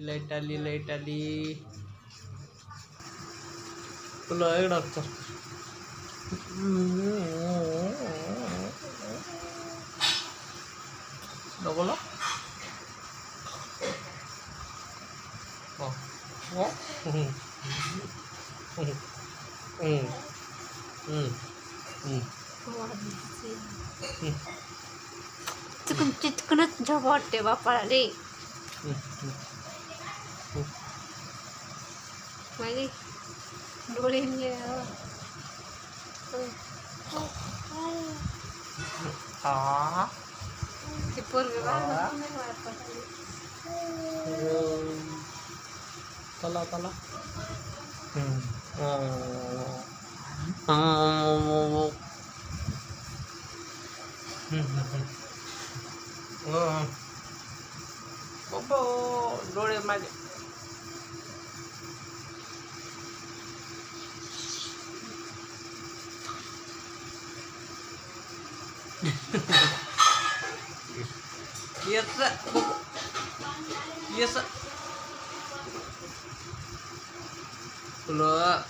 Light आली light आली. तुला एक डॉक्टर नको ना. चुकून चिटकूनच झोप वाटते बापाला रे. माझे डोळे हा ते पोरगं चला चला. बाबा डोळे माझे. येस येस तुला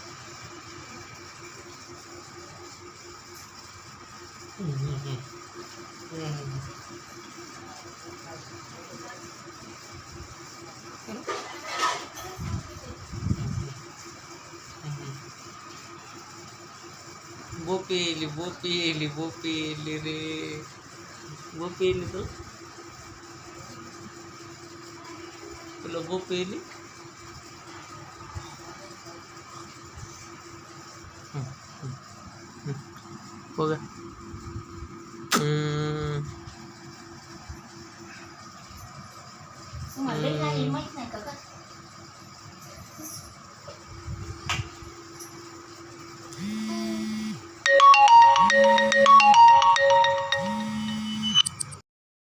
बोपेली बोपेली बोपेली रे बोपेली तुला बोपेली. बघा